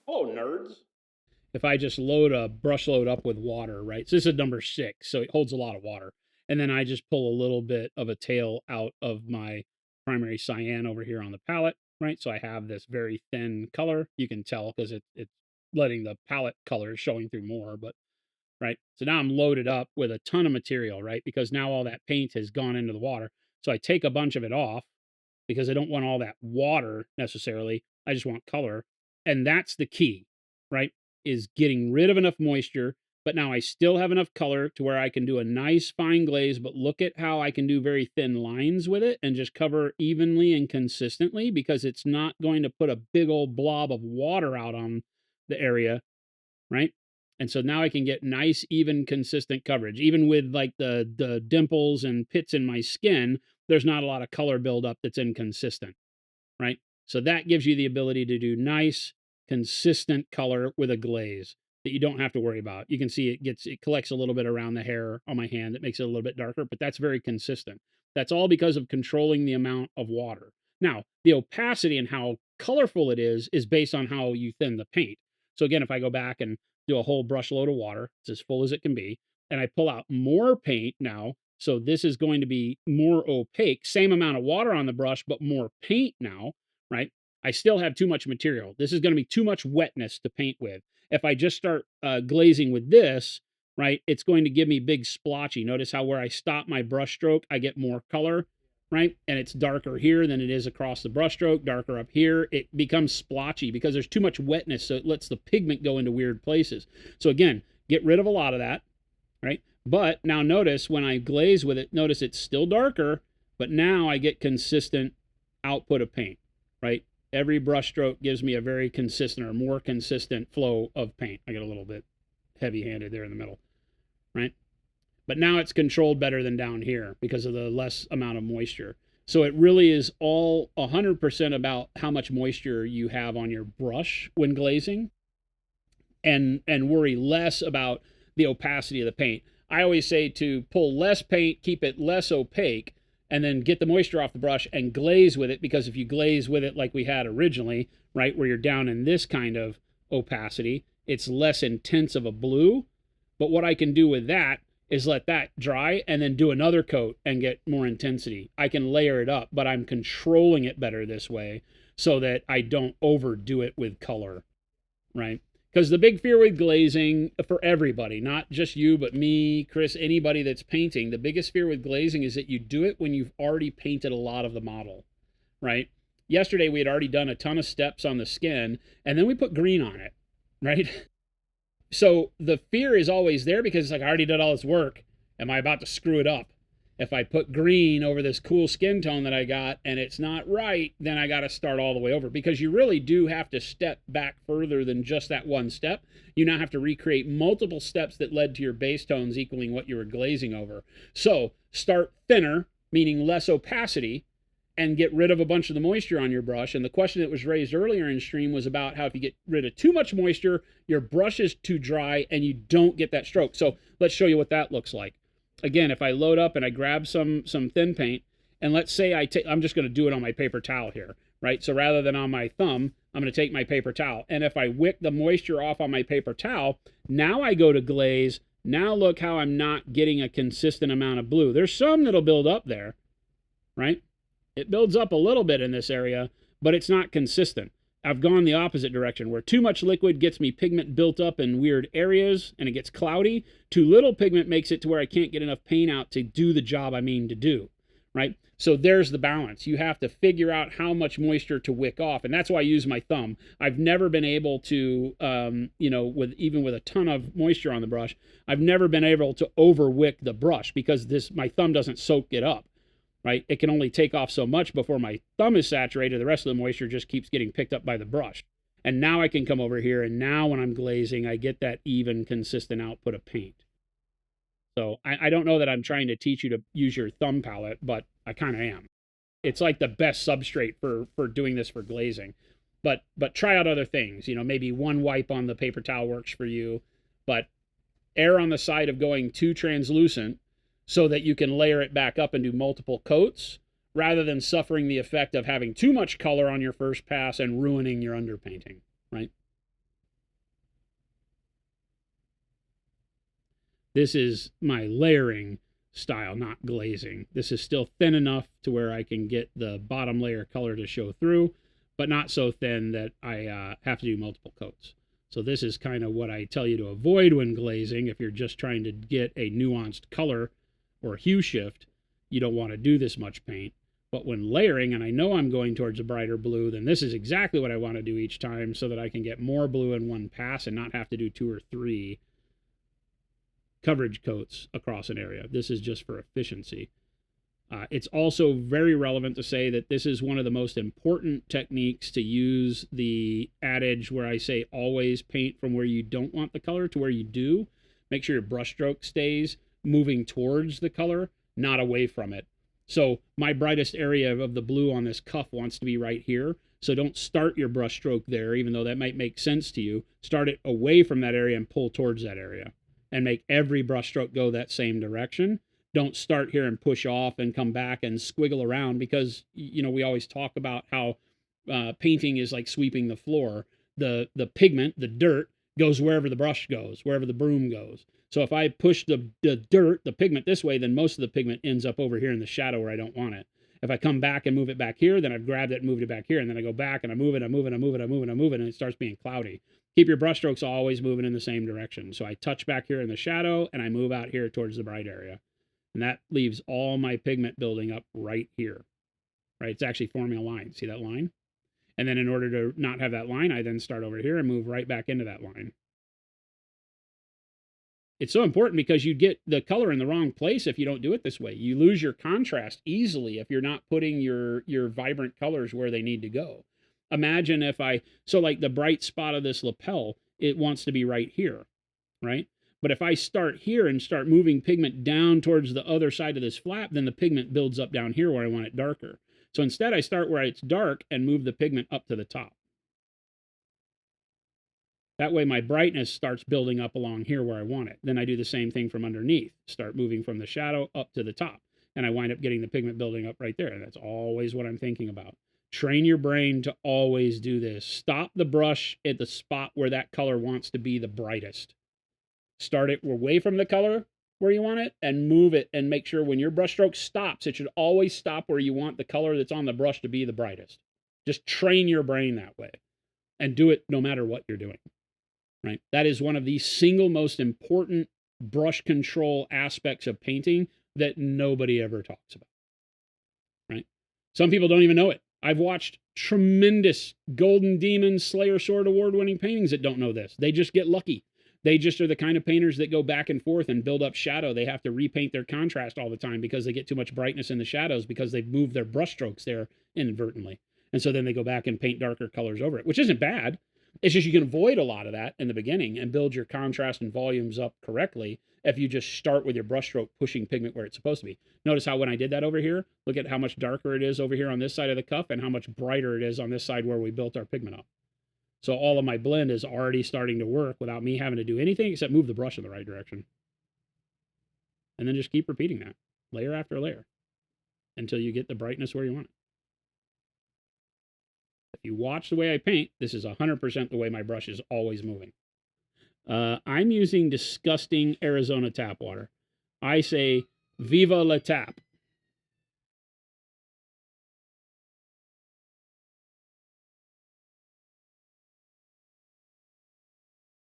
Oh, nerds. If I just load a brush load up with water, right? So this is number 6, so it holds a lot of water. And then I just pull a little bit of a tail out of my primary cyan over here on the palette, right? So I have this very thin color. You can tell because it's letting the palette color showing through more, but right. So now I'm loaded up with a ton of material, right? Because now all that paint has gone into the water. So I take a bunch of it off because I don't want all that water necessarily. I just want color. And that's the key, right? Is getting rid of enough moisture, but now I still have enough color to where I can do a nice fine glaze, but look at how I can do very thin lines with it and just cover evenly and consistently because it's not going to put a big old blob of water out on the area, right? And so now I can get nice, even, consistent coverage. Even with like the dimples and pits in my skin, there's not a lot of color buildup that's inconsistent, right? So that gives you the ability to do nice, consistent color with a glaze that you don't have to worry about. You can see it collects a little bit around the hair on my hand. That makes it a little bit darker, but that's very consistent. That's all because of controlling the amount of water. Now, the opacity and how colorful it is based on how you thin the paint. So again, if I go back and do a whole brush load of water, it's as full as it can be, and I pull out more paint now, so this is going to be more opaque, same amount of water on the brush, but more paint now, right? I still have too much material. This is going to be too much wetness to paint with. If I just start glazing with this, right, it's going to give me big splotchy. Notice how where I stop my brush stroke, I get more color, right? And it's darker here than it is across the brush stroke, darker up here. It becomes splotchy because there's too much wetness, so it lets the pigment go into weird places. So again, get rid of a lot of that, right? But now notice when I glaze with it, notice it's still darker, but now I get consistent output of paint, right? Every brush stroke gives me a very consistent or more consistent flow of paint. I get a little bit heavy-handed there in the middle, right? But now it's controlled better than down here because of the less amount of moisture. So it really is all 100% about how much moisture you have on your brush when glazing, and worry less about the opacity of the paint. I always say to pull less paint, keep it less opaque, and then get the moisture off the brush and glaze with it, because if you glaze with it like we had originally, right, where you're down in this kind of opacity, it's less intense of a blue. But what I can do with that is let that dry and then do another coat and get more intensity. I can layer it up, but I'm controlling it better this way so that I don't overdo it with color, right? Because the big fear with glazing for everybody, not just you, but me, Chris, anybody that's painting, the biggest fear with glazing is that you do it when you've already painted a lot of the model, right? Yesterday, we had already done a ton of steps on the skin, and then we put green on it, right? So the fear is always there because it's like, I already did all this work. Am I about to screw it up? If I put green over this cool skin tone that I got and it's not right, then I got to start all the way over, because you really do have to step back further than just that one step. You now have to recreate multiple steps that led to your base tones equaling what you were glazing over. So start thinner, meaning less opacity, and get rid of a bunch of the moisture on your brush. And the question that was raised earlier in stream was about how if you get rid of too much moisture, your brush is too dry and you don't get that stroke. So let's show you what that looks like. Again, if I load up and I grab some thin paint, and let's say I'm just going to do it on my paper towel here, right? So rather than on my thumb, I'm going to take my paper towel. And if I wick the moisture off on my paper towel, now I go to glaze. Now look how I'm not getting a consistent amount of blue. There's some that'll build up there, right? It builds up a little bit in this area, but it's not consistent. I've gone the opposite direction, where too much liquid gets me pigment built up in weird areas and it gets cloudy. Too little pigment makes it to where I can't get enough paint out to do the job I mean to do, right? So there's the balance. You have to figure out how much moisture to wick off, and that's why I use my thumb. I've never been able to, even with a ton of moisture on the brush, I've never been able to over wick the brush because my thumb doesn't soak it up. Right? It can only take off so much before my thumb is saturated. The rest of the moisture just keeps getting picked up by the brush. And now I can come over here, and now when I'm glazing, I get that even, consistent output of paint. So I don't know that I'm trying to teach you to use your thumb palette, but I kind of am. It's like the best substrate for doing this for glazing. But try out other things. Maybe one wipe on the paper towel works for you, but err on the side of going too translucent so that you can layer it back up and do multiple coats, rather than suffering the effect of having too much color on your first pass and ruining your underpainting, right? This is my layering style, not glazing. This is still thin enough to where I can get the bottom layer color to show through, but not so thin that I have to do multiple coats. So this is kind of what I tell you to avoid when glazing. If you're just trying to get a nuanced color or hue shift, you don't want to do this much paint. But when layering, and I know I'm going towards a brighter blue, then this is exactly what I want to do each time so that I can get more blue in one pass and not have to do 2 or 3 coverage coats across an area. This is just for efficiency. It's also very relevant to say that this is one of the most important techniques to use the adage where I say always paint from where you don't want the color to where you do. Make sure your brushstroke stays moving towards the color, not away from it. So my brightest area of the blue on this cuff wants to be right here. So don't start your brushstroke there, even though that might make sense to you. Start it away from that area and pull towards that area, and make every brushstroke go that same direction. Don't start here and push off and come back and squiggle around, because, you know, we always talk about how painting is like sweeping the floor. The pigment, the dirt, goes wherever the brush goes, wherever the broom goes. So if I push the dirt, the pigment this way, then most of the pigment ends up over here in the shadow where I don't want it. If I come back and move it back here, then I've grabbed it and moved it back here, and then I go back and I move it, and it starts being cloudy. Keep your brush strokes always moving in the same direction. So I touch back here in the shadow and I move out here towards the bright area. And that leaves all my pigment building up right here, right? It's actually forming a line. See that line? And then in order to not have that line, I then start over here and move right back into that line. It's so important because you get the color in the wrong place if you don't do it this way. You lose your contrast easily if you're not putting your vibrant colors where they need to go. Imagine if so like the bright spot of this lapel, it wants to be right here, right? But if I start here and start moving pigment down towards the other side of this flap, then the pigment builds up down here where I want it darker. So instead I start where it's dark and move the pigment up to the top. That way my brightness starts building up along here where I want it. Then I do the same thing from underneath. Start moving from the shadow up to the top. And I wind up getting the pigment building up right there. And that's always what I'm thinking about. Train your brain to always do this. Stop the brush at the spot where that color wants to be the brightest. Start it away from the color where you want it and move it, and make sure when your brush stroke stops, it should always stop where you want the color that's on the brush to be the brightest. Just train your brain that way and do it no matter what you're doing. Right? That is one of the single most important brush control aspects of painting that nobody ever talks about. Right? Some people don't even know it. I've watched tremendous Golden Demon, Slayer Sword award-winning paintings that don't know this. They just get lucky. They just are the kind of painters that go back and forth and build up shadow. They have to repaint their contrast all the time because they get too much brightness in the shadows because they've moved their brush strokes there inadvertently. And so then they go back and paint darker colors over it, which isn't bad. It's just you can avoid a lot of that in the beginning and build your contrast and volumes up correctly if you just start with your brushstroke pushing pigment where it's supposed to be. Notice how when I did that over here, look at how much darker it is over here on this side of the cup and how much brighter it is on this side where we built our pigment up. So all of my blend is already starting to work without me having to do anything except move the brush in the right direction. And then just keep repeating that, layer after layer, until you get the brightness where you want it. If you watch the way I paint, this is 100% the way my brush is always moving. I'm using disgusting Arizona tap water. I say, Viva la tap.